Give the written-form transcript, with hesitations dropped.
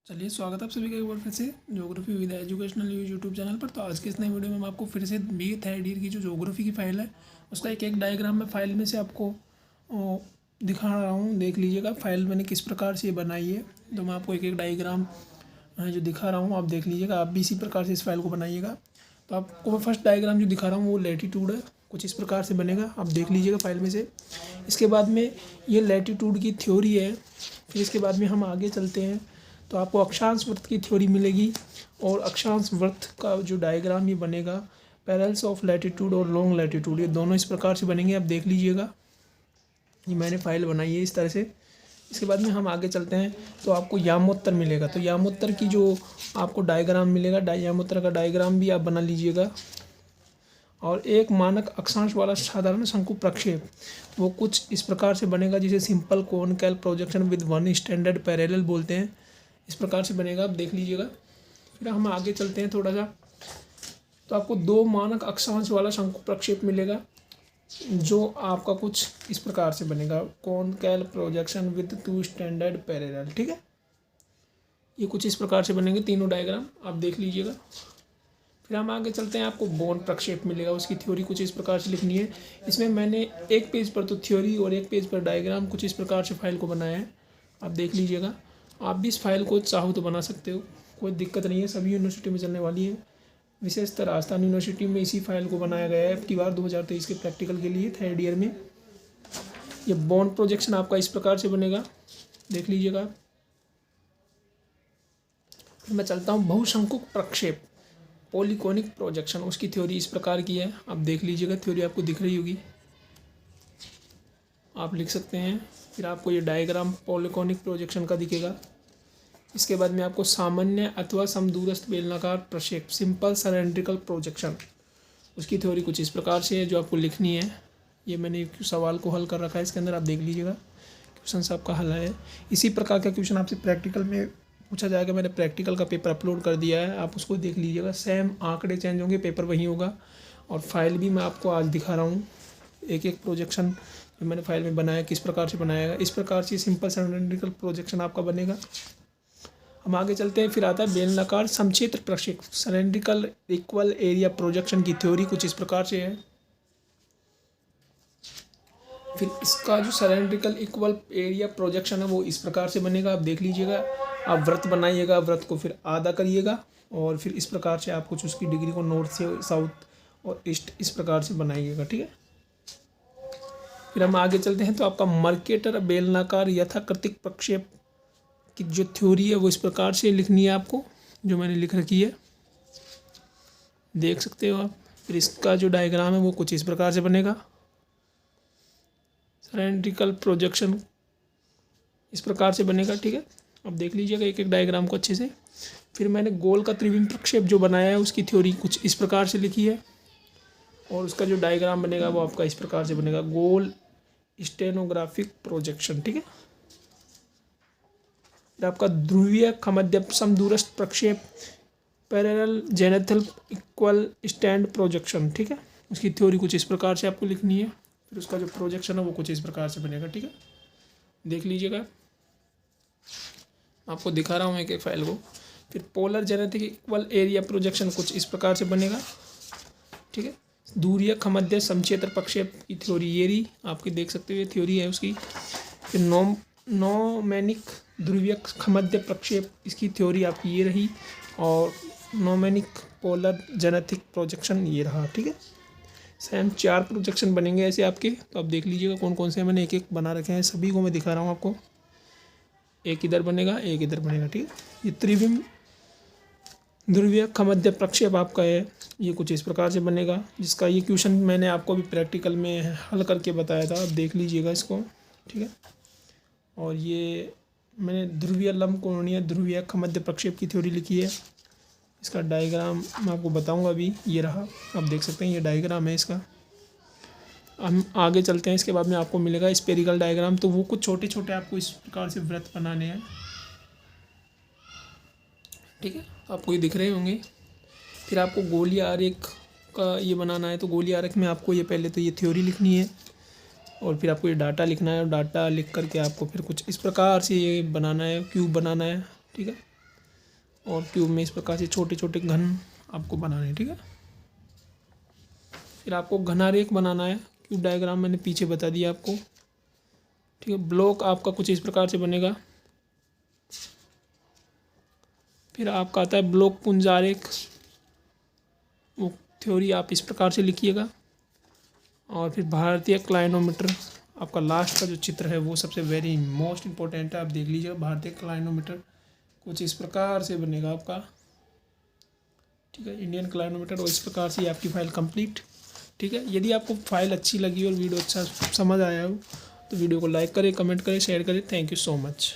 चलिए, स्वागत है आप सभी का एक बार फिर से geography with educational YouTube channel पर। तो आज के इस नए वीडियो में मैं आपको फिर से बी थर्ड ईयर की जो ज्योग्राफी की फ़ाइल है उसका एक एक डायग्राम में फ़ाइल में से आपको दिखा रहा हूँ। देख लीजिएगा फ़ाइल मैंने किस प्रकार से ये बनाई है। तो मैं आपको एक एक डायग्राम जो दिखा रहा हूँ आप देख लीजिएगा, आप भी इसी प्रकार से इस फाइल को बनाइएगा। तो आपको मैं फर्स्ट डायग्राम जो दिखा रहा हूँ वो लैटीट्यूड है, कुछ इस प्रकार से बनेगा, आप देख लीजिएगा फाइल में से। इसके बाद में ये लैटीट्यूड की थ्योरी है। फिर इसके बाद में हम आगे चलते हैं तो आपको अक्षांश वृत्त की थ्योरी मिलेगी और अक्षांश वृत्त का जो डायग्राम ये बनेगा, पैरेलल्स ऑफ लैटीट्यूड और लॉन्ग लैटीट्यूड, ये दोनों इस प्रकार से बनेंगे, आप देख लीजिएगा। ये मैंने फाइल बनाई है इस तरह से। इसके बाद में हम आगे चलते हैं तो आपको यामोत्तर मिलेगा। तो यामोत्तर की जो आपको डायग्राम मिलेगा, यामोत्तर का डायग्राम भी आप बना लीजिएगा। और एक मानक अक्षांश वाला साधारण शंकु प्रक्षेप वो कुछ इस प्रकार से बनेगा, जिसे simple conical projection with one standard parallel बोलते हैं। इस प्रकार से बनेगा, आप देख लीजिएगा। फिर हम आगे चलते हैं थोड़ा सा तो आपको दो मानक अक्षांश वाला शंकु प्रक्षेप मिलेगा जो आपका कुछ इस प्रकार से बनेगा, conical projection with two standard parallel. ठीक है, ये कुछ इस प्रकार से बनेंगे तीनों डायग्राम, आप देख लीजिएगा। फिर हम आगे चलते हैं, आपको बोन प्रक्षेप मिलेगा, उसकी थ्योरी कुछ इस प्रकार से लिखनी है। इसमें मैंने एक पेज पर तो थ्योरी और एक पेज पर डायग्राम कुछ इस प्रकार से फाइल को बनाया है, आप देख लीजिएगा। आप भी इस फाइल को चाहो तो बना सकते हो, कोई दिक्कत नहीं है, सभी यूनिवर्सिटी में चलने वाली है। विशेषतर राजस्थान यूनिवर्सिटी में इसी फाइल को बनाया गया है अब की बार 2023 के प्रैक्टिकल के लिए थर्ड ईयर में। ये बोन प्रोजेक्शन आपका इस प्रकार से बनेगा, देख लीजिएगा। फिर मैं चलता हूँ बहुशंकु प्रक्षेप, पॉलीकोनिक प्रोजेक्शन, उसकी थ्योरी इस प्रकार की है, आप देख लीजिएगा। थ्योरी आपको दिख रही होगी, आप लिख सकते हैं। फिर आपको ये डायग्राम पॉलीकोनिक प्रोजेक्शन का दिखेगा। इसके बाद में आपको सामान्य अथवा समदूरस्थ बेलनाकार प्रक्षेप, सिंपल सिलेंड्रिकल प्रोजेक्शन, उसकी थ्योरी कुछ इस प्रकार से है जो आपको लिखनी है। ये मैंने एक सवाल को हल कर रखा है इसके अंदर, आप देख लीजिएगा। क्वेश्चन आपका हल है। इसी प्रकार का क्वेश्चन आपसे प्रैक्टिकल में पूछा जाएगा। मैंने प्रैक्टिकल का पेपर अपलोड कर दिया है, आप उसको देख लीजिएगा। सेम आंकड़े चेंज होंगे, पेपर वही होगा। और फाइल भी मैं आपको आज दिखा रहा हूँ, एक एक प्रोजेक्शन जो मैंने फाइल में बनाया किस प्रकार से बनाया। इस प्रकार से सिंपल सिलेंड्रिकल प्रोजेक्शन आपका बनेगा। हम आगे चलते हैं। फिर आता है बेलनाकार समक्षेत्र प्रक्षेप, सिलेंड्रिकल इक्वल एरिया प्रोजेक्शन की थ्योरी कुछ इस प्रकार से है। फिर इसका जो सिलेंड्रिकल इक्वल एरिया प्रोजेक्शन है वो इस प्रकार से बनेगा, आप देख लीजिएगा। आप वृत्त बनाइएगा, वृत्त को फिर आधा करिएगा और फिर इस प्रकार से आप कुछ उसकी डिग्री को नॉर्थ से साउथ और ईस्ट इस प्रकार से बनाइएगा। ठीक है, फिर हम आगे चलते हैं तो आपका मर्केटर बेलनाकार यथाकृतिक प्रक्षेप की जो थ्योरी है वो इस प्रकार से लिखनी है आपको, जो मैंने लिख रखी है, देख सकते हो आप। फिर इसका जो डायग्राम है वो कुछ इस प्रकार से बनेगा। सिलेंड्रिकल प्रोजेक्शन इस प्रकार से बनेगा। ठीक है, अब देख लीजिएगा एक एक डायग्राम को अच्छे से। फिर मैंने गोल का त्रिविम प्रक्षेप जो बनाया है उसकी थ्योरी कुछ इस प्रकार से लिखी है और उसका जो डायग्राम बनेगा वो आपका इस प्रकार से बनेगा, गोल स्टेनोग्राफिक प्रोजेक्शन। ठीक है, फिर आपका ध्रुवीय खमध्य समदूरस्थ प्रक्षेप, पैरेलल जेनेथल इक्वल स्टैंड प्रोजेक्शन। ठीक है, उसकी थ्योरी कुछ इस प्रकार से आपको लिखनी है। फिर उसका जो प्रोजेक्शन है वो कुछ इस प्रकार से बनेगा। ठीक है, देख लीजिएगा, आपको दिखा रहा हूँ एक एक फाइल को। फिर polar genetic equal area projection कुछ इस प्रकार से बनेगा। ठीक है, दूरीय खमध्य समक्षेत्र प्रक्षेप की थ्योरी ये रही, आपकी देख सकते हो, ये थ्योरी है उसकी। फिर नोमैनिक ध्रुवीय खमध्य प्रक्षेप, इसकी थ्योरी आपकी ये रही। और नोमैनिक पोलर जेनेटिक प्रोजेक्शन ये रहा। ठीक है, सेम 4 प्रोजेक्शन बनेंगे ऐसे आपके, तो आप देख लीजिएगा कौन कौन से मैंने एक एक बना रखे हैं, सभी को मैं दिखा रहा हूँ आपको। एक इधर बनेगा, एक इधर बनेगा। ठीक है, ये त्रिविम ध्रुवीय खमध्य प्रक्षेप आपका है, ये कुछ इस प्रकार से बनेगा, जिसका ये क्वेश्चन मैंने आपको भी प्रैक्टिकल में हल करके बताया था, आप देख लीजिएगा इसको। ठीक है, और ये मैंने ध्रुवीय लंब कोणीय ध्रुवीय खमध्य प्रक्षेप की थ्योरी लिखी है। इसका डायग्राम मैं आपको बताऊंगा अभी, ये रहा, आप देख सकते हैं ये डायग्राम है इसका। हम आगे चलते हैं, इसके बाद में आपको मिलेगा स्पेरिकल डायग्राम, तो वो कुछ छोटे छोटे आपको इस प्रकार से वृत्त बनाने हैं। ठीक है, आपको ये दिख रहे होंगे। फिर आपको गोलीय आरेख का ये बनाना है, तो गोलीय आरेख में आपको ये पहले तो ये थ्योरी लिखनी है और फिर आपको ये डाटा लिखना है और डाटा लिख करके आपको फिर कुछ इस प्रकार से ये बनाना है, क्यूब बनाना है। ठीक है, और क्यूब में इस प्रकार से छोटे छोटे घन आपको बनाने हैं, ठीक है। फिर आपको घना रेख बनाना है। क्यूब डायग्राम मैंने पीछे बता दिया आपको, ठीक है। ब्लॉक आपका कुछ इस प्रकार से बनेगा। फिर आपका आता है ब्लॉक पुंजारेख, वो थ्योरी आप इस प्रकार से लिखिएगा। और फिर भारतीय क्लाइनोमीटर, आपका लास्ट का जो चित्र है वो सबसे वेरी मोस्ट इम्पोर्टेंट है, आप देख लीजिएगा। भारतीय क्लाइनोमीटर कुछ इस प्रकार से बनेगा आपका, ठीक है। इंडियन क्लाइनोमीटर, और इस प्रकार से आपकी फ़ाइल कंप्लीट, ठीक है। यदि आपको फाइल अच्छी लगी और वीडियो अच्छा समझ आया हो तो वीडियो को लाइक करें, कमेंट करें, शेयर करें। Thank you so much.